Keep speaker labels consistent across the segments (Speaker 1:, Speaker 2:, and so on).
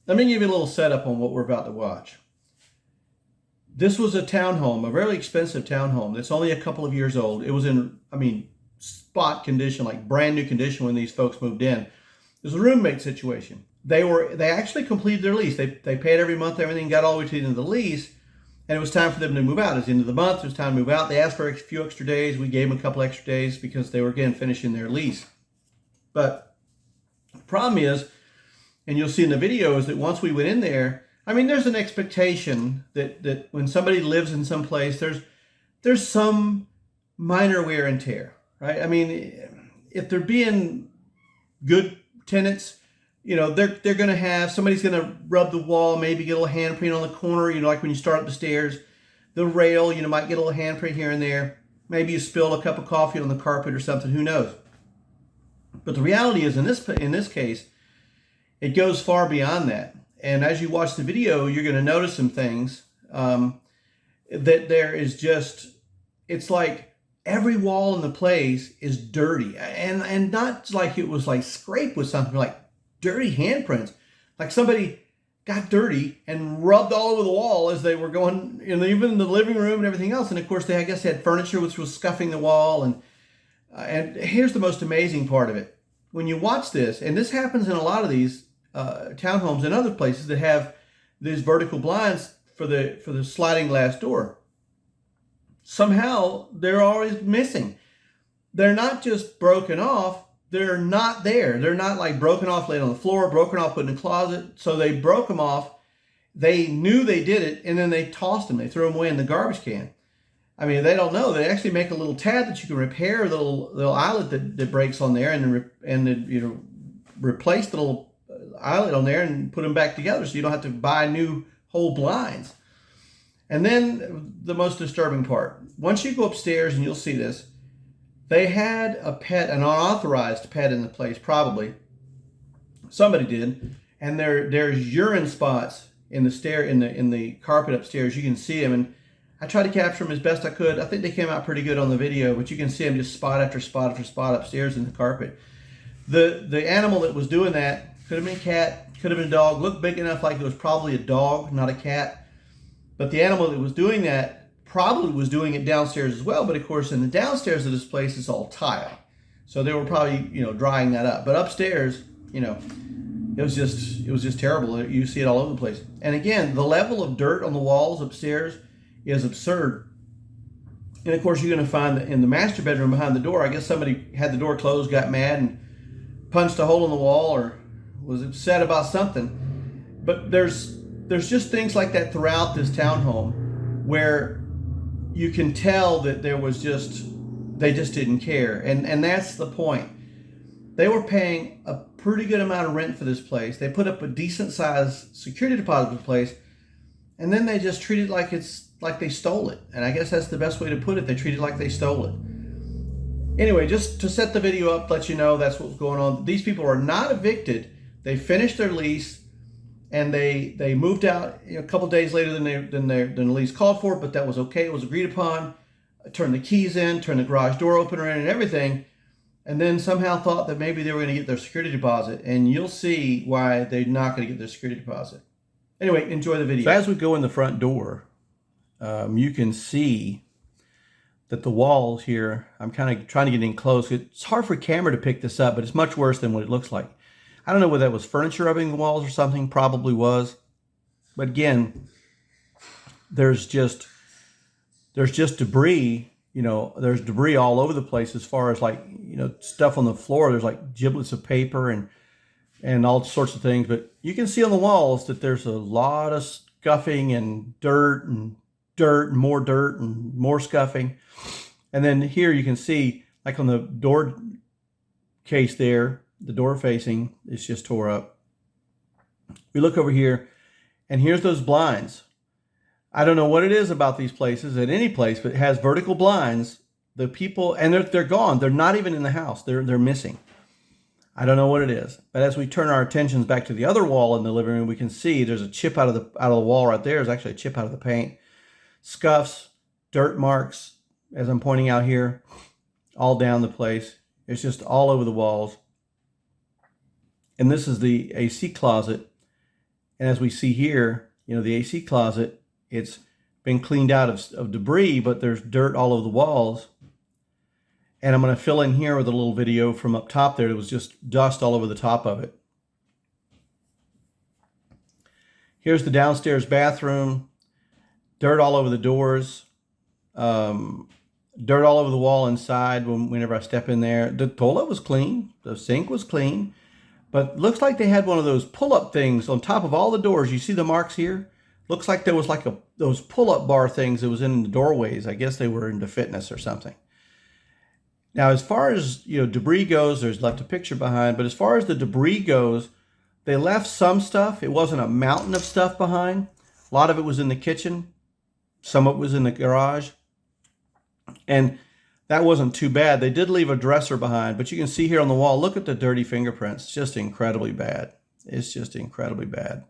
Speaker 1: Let me give you a little setup on what we're about to watch. This was a townhome, a very expensive townhome that's only a couple of years old. It was in, spot condition, like brand new condition when these folks moved in. It was a roommate situation. They actually completed their lease. They paid every month, everything, got all the way to the end of the lease, and it was time for them to move out. At the end of the month, it was time to move out. They asked for a few extra days. We gave them a couple extra days because they were, again, finishing their lease. But the problem is, and you'll see in the video, is that once we went in there, there's an expectation that when somebody lives in some place, there's some minor wear and tear, right? If they're being good tenants, they're going to have, somebody's going to rub the wall, maybe get a little handprint on the corner, like when you start up the stairs, the rail, might get a little handprint here and there. Maybe you spill a cup of coffee on the carpet or something, who knows? But the reality is, in this case, it goes far beyond that. And as you watch the video, you're going to notice some things that there is just, it's like every wall in the place is dirty. And not like it was like scraped with something, like dirty handprints. Like somebody got dirty and rubbed all over the wall as they were going, even in the living room and everything else. And of course, I guess they had furniture which was scuffing the wall. And here's the most amazing part of it. When you watch this, and this happens in a lot of these townhomes and other places that have these vertical blinds for the sliding glass door, somehow they're always missing. They're not just broken off, they're not there. They're not like broken off, laid on the floor, broken off, put in a closet. So they broke them off. They knew they did it, and then they tossed them. They threw them away in the garbage can. They don't know. They actually make a little tab that you can repair, the little eyelet that breaks on there, and replace the little eyelet on there and put them back together, so you don't have to buy new whole blinds. And then the most disturbing part: once you go upstairs, and you'll see this, they had a pet, an unauthorized pet in the place. Probably somebody did, and there's urine spots in the carpet upstairs. You can see them, and I tried to capture them as best I could. I think they came out pretty good on the video, but you can see them just spot after spot after spot upstairs in the carpet. The animal that was doing that could have been a cat, could have been a dog, looked big enough like it was probably a dog, not a cat. But the animal that was doing that probably was doing it downstairs as well. But of course, in the downstairs of this place, it's all tile. So they were probably, drying that up. But upstairs, it was just terrible. You see it all over the place. And again, the level of dirt on the walls upstairs is absurd. And of course, you're going to find that in the master bedroom behind the door, I guess somebody had the door closed, got mad, and punched a hole in the wall, or was upset about something. But there's just things like that throughout this townhome where you can tell that they just didn't care. And that's the point. They were paying a pretty good amount of rent for this place. They put up a decent sized security deposit for the place, and then they just treat it like they stole it. And I guess that's the best way to put it. They treat it like they stole it. Anyway, just to set the video up, let you know that's what's going on. These people are not evicted. They finished their lease, and they moved out a couple days later than the lease called for, but that was okay. It was agreed upon. Turned the keys in, turned the garage door opener in and everything, and then somehow thought that maybe they were going to get their security deposit, and you'll see why they're not going to get their security deposit. Anyway, enjoy the video. So as we go in the front door, you can see that the walls here, I'm kind of trying to get in close. It's hard for a camera to pick this up, but it's much worse than what it looks like. I don't know whether that was furniture rubbing the walls or something, probably was. But again, there's just debris, there's debris all over the place as far as stuff on the floor. There's like giblets of paper and all sorts of things. But you can see on the walls that there's a lot of scuffing and dirt and more scuffing. And then here you can see, like on the door case there, the door facing is just tore up. We look over here, and here's those blinds. I don't know what it is about these places, at any place, but it has vertical blinds. The people, and they're gone. They're not even in the house. They're missing. I don't know what it is. But as we turn our attentions back to the other wall in the living room, we can see there's a chip out of the wall right there. There's actually a chip out of the paint. Scuffs, dirt marks, as I'm pointing out here, all down the place. It's just all over the walls. And this is the AC closet. And as we see here, the AC closet, it's been cleaned out of debris, but there's dirt all over the walls. And I'm going to fill in here with a little video from up top there. It was just dust all over the top of it. Here's the downstairs bathroom. Dirt all over the doors. Dirt all over the wall inside whenever I step in there. The toilet was clean. The sink was clean. But looks like they had one of those pull-up things on top of all the doors. You see the marks here? Looks like there was like those pull-up bar things that was in the doorways. I guess they were into fitness or something. Now, as far as debris goes, there's left a picture behind. But as far as the debris goes, they left some stuff. It wasn't a mountain of stuff behind. A lot of it was in the kitchen. Some of it was in the garage. And that wasn't too bad. They did leave a dresser behind, but you can see here on the wall, look at the dirty fingerprints. It's just incredibly bad. It's just incredibly bad.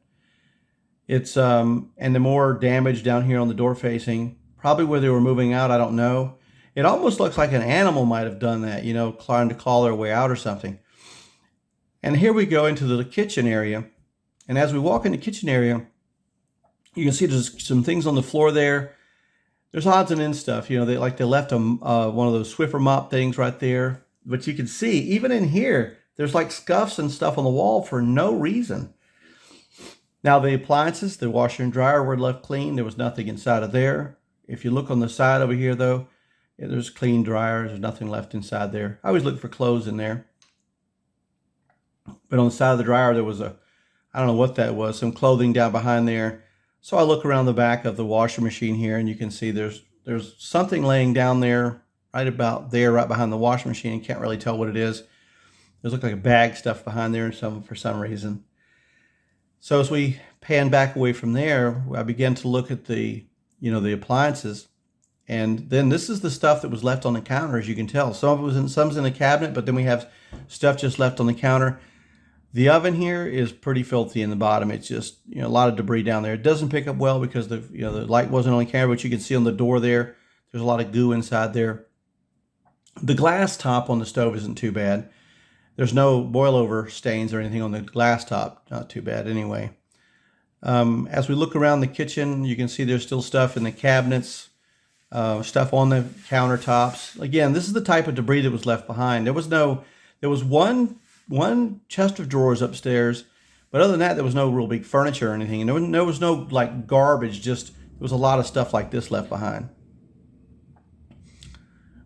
Speaker 1: It's, and the more damage down here on the door facing, probably where they were moving out, I don't know. It almost looks like an animal might have done that, trying to claw their way out or something. And here we go into the kitchen area. And as we walk in the kitchen area, you can see there's some things on the floor there. There's odds and ends stuff. They left one of those Swiffer mop things right there. But you can see, even in here, there's like scuffs and stuff on the wall for no reason. Now the appliances, the washer and dryer were left clean. There was nothing inside of there. If you look on the side over here though, there's clean dryers. There's nothing left inside there. I always look for clothes in there. But on the side of the dryer, there was I don't know what that was, some clothing down behind there. So I look around the back of the washer machine here, and you can see there's something laying down there, right about there, right behind the washing machine. Can't really tell what it is. There's look like a bag stuff behind there for some reason. So as we pan back away from there, I began to look at the appliances. And then this is the stuff that was left on the counter, as you can tell. Some of it was some's in the cabinet, but then we have stuff just left on the counter. The oven here is pretty filthy in the bottom. It's just a lot of debris down there. It doesn't pick up well because the light wasn't on camera, but you can see on the door there, there's a lot of goo inside there. The glass top on the stove isn't too bad. There's no boil over stains or anything on the glass top. Not too bad anyway. As we look around the kitchen, you can see there's still stuff in the cabinets. Stuff on the countertops. Again, this is the type of debris that was left behind. There was one chest of drawers upstairs, but other than that, there was no real big furniture or anything. And there was no like garbage, just there was a lot of stuff like this left behind.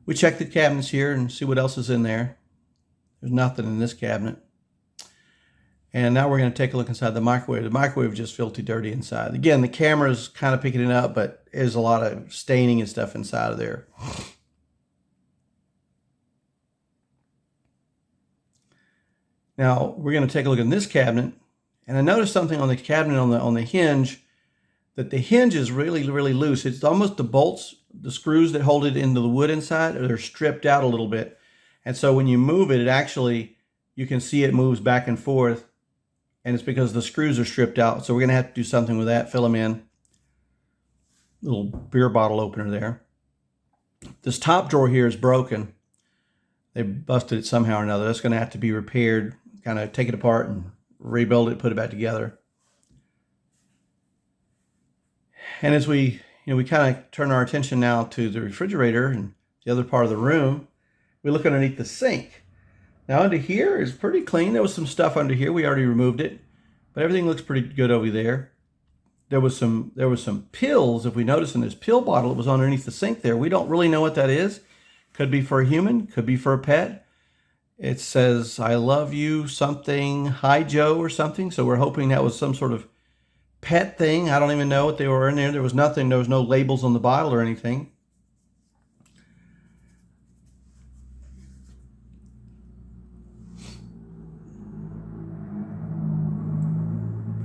Speaker 1: We check the cabinets here and see what else is in there. There's nothing in this cabinet. And now we're going to take a look inside the microwave. The microwave is just filthy dirty inside. Again, the camera's kind of picking it up, but there's a lot of staining and stuff inside of there. Now, we're going to take a look in this cabinet. And I noticed something on the cabinet on the hinge, that the hinge is really, really loose. It's almost the bolts, the screws that hold it into the wood inside, they're stripped out a little bit. And so when you move it, you can see it moves back and forth. And it's because the screws are stripped out. So we're going to have to do something with that, fill them in. Little beer bottle opener there. This top drawer here is broken. They busted it somehow or another. That's going to have to be repaired, kind of take it apart and rebuild it, put it back together. And as we kind of turn our attention now to the refrigerator and the other part of the room, we look underneath the sink. Now under here is pretty clean. There was some stuff under here. We already removed it, but everything looks pretty good over there. There was some pills. If we notice in this pill bottle, it was underneath the sink there. We don't really know what that is. Could be for a human, could be for a pet. It says, "I love you," something, "Hi Joe," or something. So we're hoping that was some sort of pet thing. I don't even know what they were in there. There was nothing. There was no labels on the bottle or anything.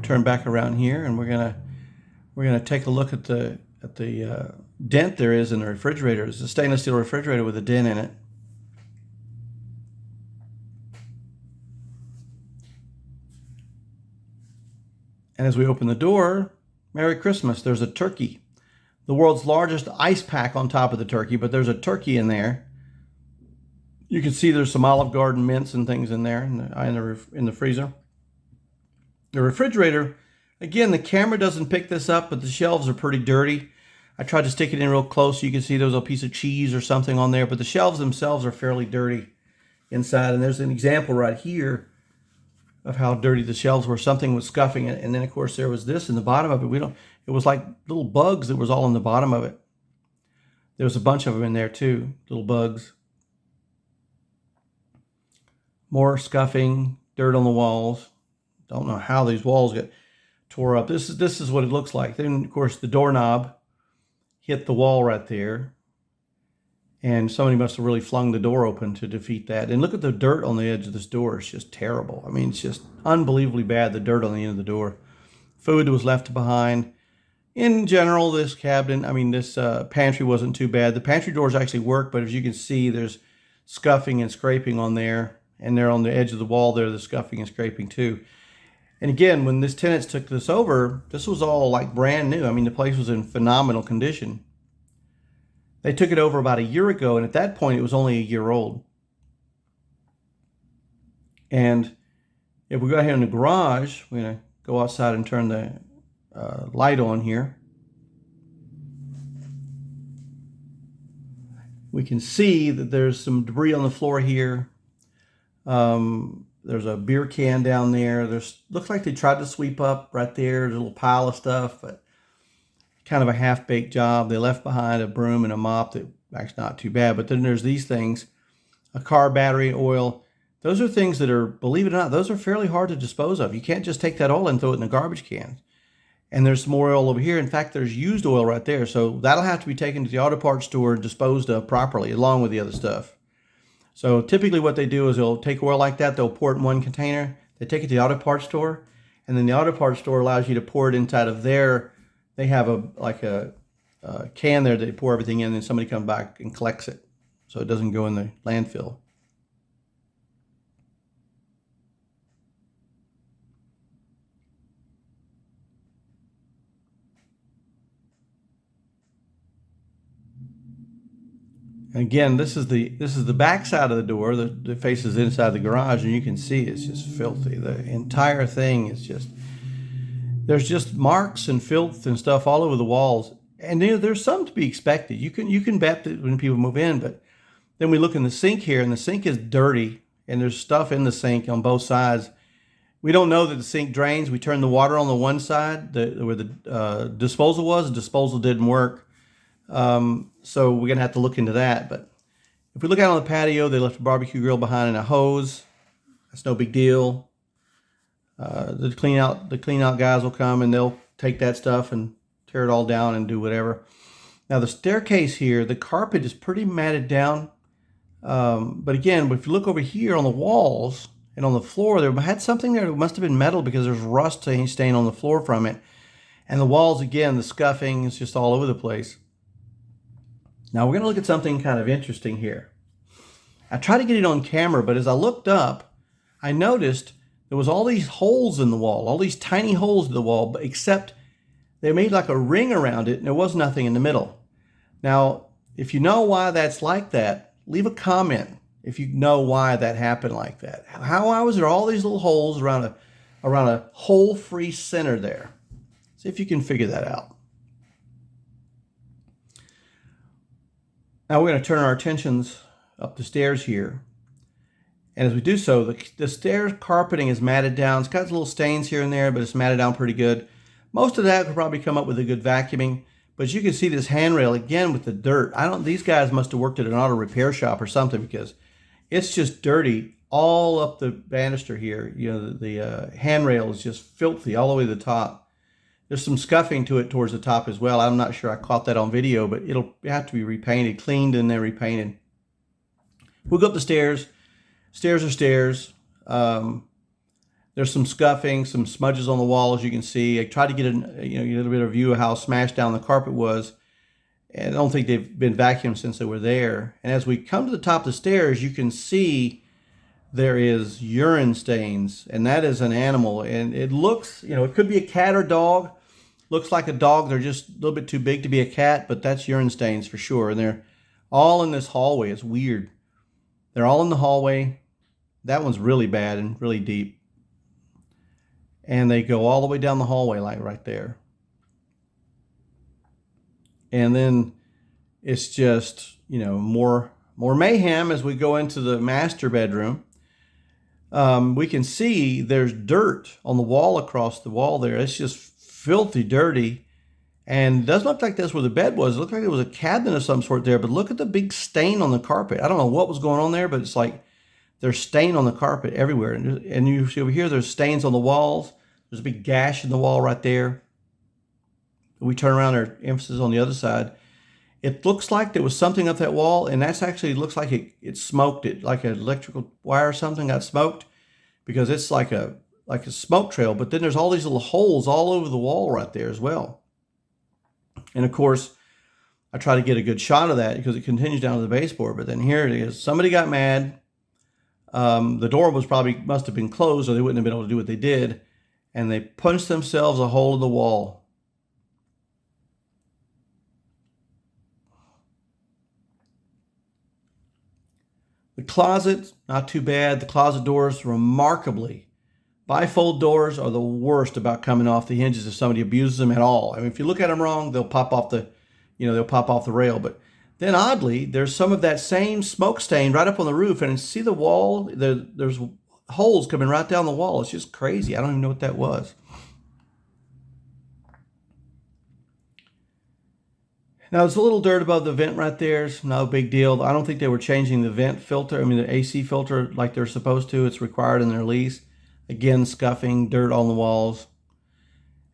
Speaker 1: Turn back around here, and we're gonna take a look at the dent there is in the refrigerator. It's a stainless steel refrigerator with a dent in it. And as we open the door, Merry Christmas, there's a turkey. The world's largest ice pack on top of the turkey, but there's a turkey in there. You can see there's some Olive Garden mints and things in there in the freezer. The refrigerator, Again, the camera doesn't pick this up, but the shelves are pretty dirty. I tried to stick it in real close so you can see there was a piece of cheese or something on there, but the shelves themselves are fairly dirty inside. And there's an example right here of how dirty the shelves were. Something was scuffing it. And then, of course, there was this in the bottom of it. It was like little bugs that was all in the bottom of it. There was a bunch of them in there too, little bugs. More scuffing, dirt on the walls. Don't know how these walls get tore up. This is what it looks like. Then, of course, the doorknob hit the wall right there. And somebody must have really flung the door open to defeat that. And look at the dirt on the edge of this door. It's just terrible. I mean, it's just unbelievably bad, the dirt on the end of the door. Food was left behind. In general, this pantry wasn't too bad. The pantry doors actually work, but as you can see, there's scuffing and scraping on there. And they're on the edge of the wall there, the scuffing and scraping too. And again, when this tenants took this over, this was all like brand new. I mean, the place was in phenomenal condition. They took it over about a year ago, and at that point, it was only a year old. And if we go here in the garage, we're going to go outside and turn the light on here. We can see that there's some debris on the floor here. There's a beer can down there. Looks like they tried to sweep up right there. There's a little pile of stuff, but kind of a half-baked job. They left behind a broom and a mop that actually not too bad. But then there's these things, a car battery, oil. Those are things that are, believe it or not, those are fairly hard to dispose of. You can't just take that oil and throw it in the garbage can. And there's some more oil over here. In fact, there's used oil right there. So that'll have to be taken to the auto parts store and disposed of properly, along with the other stuff. So typically what they do is they'll take oil like that, they'll pour it in one container, they take it to the auto parts store, and then the auto parts store allows you to pour it inside of they have a can there that they pour everything in, and then somebody comes back and collects it so it doesn't go in the landfill. Again, this is the back side of the door that faces inside the garage, and you can see it's just filthy. The entire thing is there's just marks and filth and stuff all over the walls. And there's some to be expected. You can bet that when people move in, but then we look in the sink here, and the sink is dirty, and there's stuff in the sink on both sides. We don't know that the sink drains. We turned the water on the one side where the disposal was. The disposal didn't work. So we're going to have to look into that. But if we look out on the patio, they left a barbecue grill behind and a hose. That's no big deal. The clean out guys will come and they'll take that stuff and tear it all down and do whatever. Now the staircase here, the carpet is pretty matted down. But again, if you look over here on the walls and on the floor, there had something there that must have been metal because there's rust stain on the floor from it. And the walls, again, the scuffing is just all over the place. Now we're going to look at something kind of interesting here. I tried to get it on camera, but as I looked up, I noticed there was all these holes in the wall, all these tiny holes in the wall, but except they made like a ring around it and there was nothing in the middle. Now, if you know why that's like that, leave a comment if you know why that happened like that. Why was there all these little holes around a hole-free center there? See if you can figure that out. Now we're going to turn our attentions up the stairs here. And as we do so, the stairs carpeting is matted down. It's got little stains here and there, but it's matted down pretty good. Most of that could probably come up with a good vacuuming. But you can see this handrail again with the dirt. These guys must have worked at an auto repair shop or something because it's just dirty all up the banister here. You know, the handrail is just filthy all the way to the top. There's some scuffing to it towards the top as well. I'm not sure I caught that on video, but it'll have to be repainted, cleaned, and then repainted. We'll go up the stairs. Stairs are stairs. There's some scuffing, some smudges on the walls. You can see. I tried to get a little bit of a view of how smashed down the carpet was. And I don't think they've been vacuumed since they were there. And as we come to the top of the stairs, you can see there is urine stains, and that is an animal. And it looks, it could be a cat or dog. Looks like a dog. They're just a little bit too big to be a cat, but that's urine stains for sure. And they're all in this hallway. It's weird. They're all in the hallway. That one's really bad and really deep. and they go all the way down the hallway, like right there. And then it's just, more mayhem as we go into the master bedroom. We can see there's dirt on the wall across the wall there. It's just filthy dirty. And it doesn't look like that's where the bed was. It looked like there was a cabinet of some sort there. But look at the big stain on the carpet. I don't know what was going on there, but it's like there's stain on the carpet everywhere. And you see over here, there's stains on the walls. There's a big gash in the wall right there. We turn around, our emphasis on the other side. It looks like there was something up that wall, and that's actually looks like it smoked it, like an electrical wire or something got smoked, because it's like a smoke trail. But then there's all these little holes all over the wall right there as well. And of course, I try to get a good shot of that because it continues down to the baseboard. But then here it is. Somebody got mad. The door must have been closed, or they wouldn't have been able to do what they did. And they punched themselves a hole in the wall. The closet, not too bad. The closet doors, remarkably. Bifold doors are the worst about coming off the hinges if somebody abuses them at all. I mean, if you look at them wrong, they'll pop off the rail. But then oddly, there's some of that same smoke stain right up on the roof. And see the wall? There's holes coming right down the wall. It's just crazy. I don't even know what that was. Now, there's a little dirt above the vent right there. It's no big deal. I don't think they were changing the vent filter. The AC filter like they're supposed to. It's required in their lease. Again, scuffing, dirt on the walls.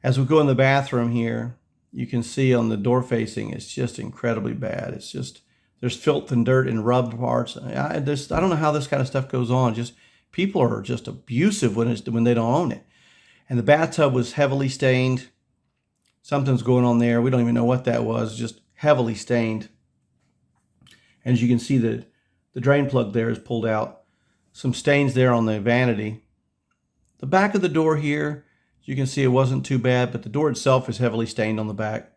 Speaker 1: As we go in the bathroom here, you can see on the door facing, it's just incredibly bad. It's just, there's filth and dirt and rubbed parts. I don't know how this kind of stuff goes on. Just people are just abusive when they don't own it. And the bathtub was heavily stained. Something's going on there. We don't even know what that was. Just heavily stained. And as you can see, the drain plug there is pulled out. Some stains there on the vanity. The back of the door here, as you can see, it wasn't too bad, but the door itself is heavily stained on the back.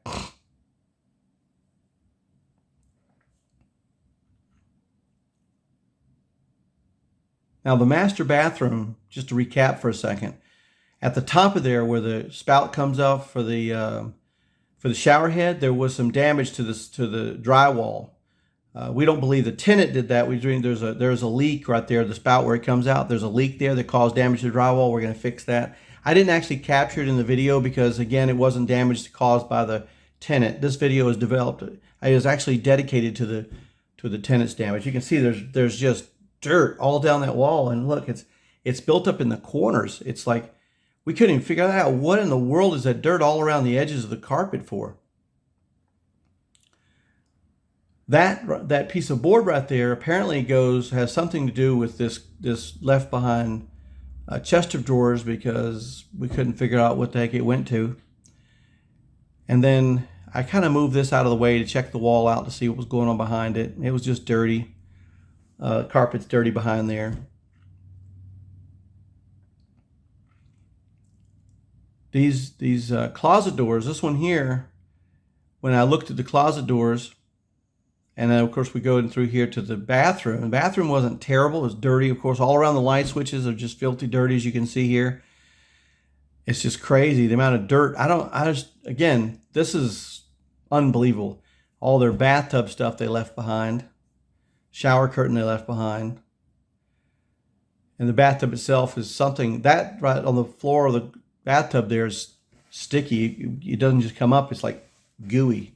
Speaker 1: Now the master bathroom, just to recap for a second, at the top of there where the spout comes out for the shower head, there was some damage to the drywall. We don't believe the tenant did that. There's a leak right there, the spout where it comes out. There's a leak there that caused damage to the drywall. We're going to fix that. I didn't actually capture it in the video because, again, it wasn't damage caused by the tenant. This video is developed. It is actually dedicated to the tenant's damage. You can see there's just dirt all down that wall, and look, it's built up in the corners. It's like we couldn't even figure out what in the world is that dirt all around the edges of the carpet for. That piece of board right there apparently has something to do with this left behind chest of drawers, because we couldn't figure out what the heck it went to. And then I kind of moved this out of the way to check the wall out to see what was going on behind it. It was just dirty. Carpet's dirty behind there. These closet doors, this one here, when I looked at the closet doors, and then, of course, we go in through here to the bathroom. The bathroom wasn't terrible. It was dirty, of course. All around the light switches are just filthy dirty, as you can see here. It's just crazy, the amount of dirt. Again, this is unbelievable. All their bathtub stuff they left behind. Shower curtain they left behind. And the bathtub itself is something, that right on the floor of the bathtub there is sticky. It doesn't just come up. It's like gooey.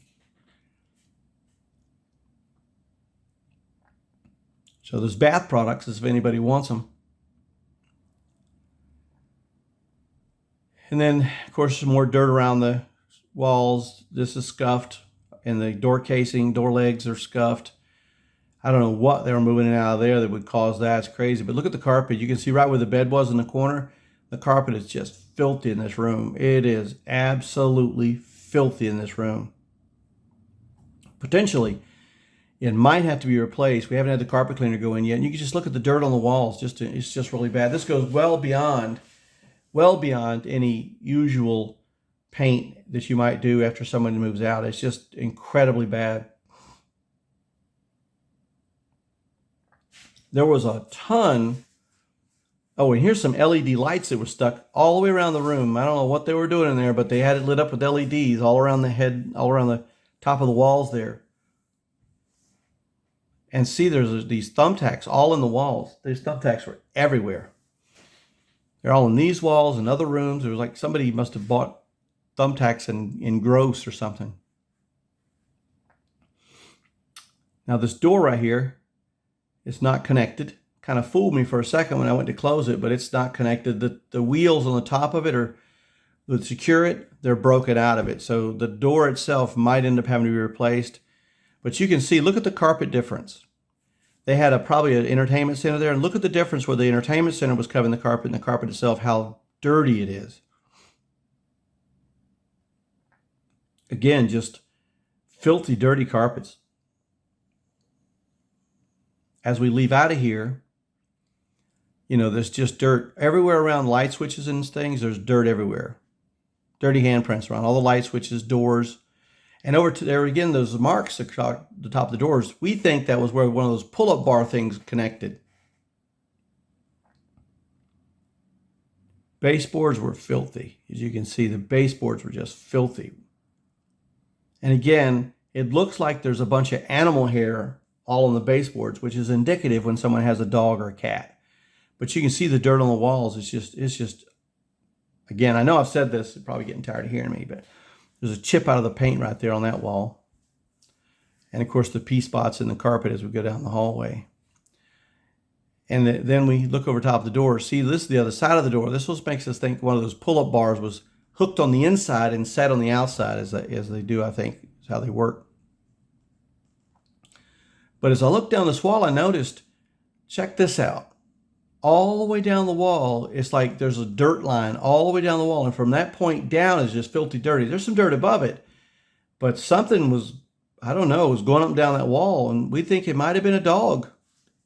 Speaker 1: So there's bath products if anybody wants them. And then, of course, some more dirt around the walls. This is scuffed. And the door casing, door legs are scuffed. I don't know what they were moving in and out of there that would cause that. It's crazy. But look at the carpet. You can see right where the bed was in the corner. The carpet is just filthy in this room. It is absolutely filthy in this room. Potentially, it might have to be replaced. We haven't had the carpet cleaner go in yet. And you can just look at the dirt on the walls. It's just really bad. This goes well beyond any usual paint that you might do after someone moves out. It's just incredibly bad. There was a ton Oh, and here's some LED lights that were stuck all the way around the room. I don't know what they were doing in there, but they had it lit up with LEDs all around the head, all around the top of the walls there. And see, there's these thumbtacks all in the walls. These thumbtacks were everywhere. They're all in these walls and other rooms. It was like somebody must have bought thumbtacks in Gross or something. Now this door right here is not connected. Kind of fooled me for a second when I went to close it, but it's not connected. The wheels on the top of it are, to secure it, they're broken out of it. So the door itself might end up having to be replaced. But you can see, look at the carpet difference. They had probably an entertainment center there, and look at the difference where the entertainment center was covering the carpet and the carpet itself, how dirty it is. Again, just filthy, dirty carpets. As we leave out of here, you know, there's just dirt everywhere around light switches and things. There's dirt everywhere. Dirty handprints around all the light switches, doors. And over to there again, those marks at the top of the doors. We think that was where one of those pull-up bar things connected. Baseboards were filthy. As you can see, the baseboards were just filthy. And again, it looks like there's a bunch of animal hair all on the baseboards, which is indicative when someone has a dog or a cat. But you can see the dirt on the walls. It's just, again, I know I've said this, you're probably getting tired of hearing me, but there's a chip out of the paint right there on that wall. And of course the pee spots in the carpet as we go down the hallway. And then we look over top of the door. See, this is the other side of the door. This makes us think one of those pull-up bars was hooked on the inside and set on the outside as they do, I think, is how they work. But as I looked down this wall, I noticed, check this out. All the way down the wall, it's like there's a dirt line all the way down the wall. And from that point down is just filthy dirty. There's some dirt above it, but something was, I don't know, was going up and down that wall. And we think it might have been a dog.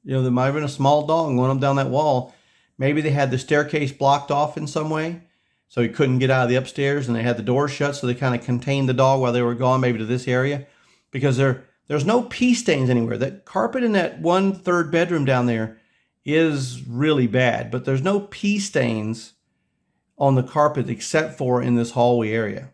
Speaker 1: You know, there might have been a small dog going up down that wall. Maybe they had the staircase blocked off in some way, so he couldn't get out of the upstairs, and they had the door shut, so they kind of contained the dog while they were gone, maybe to this area. Because there's no pee stains anywhere. That carpet in that 1/3 bedroom down there is really bad, but there's no pee stains on the carpet except for in this hallway area.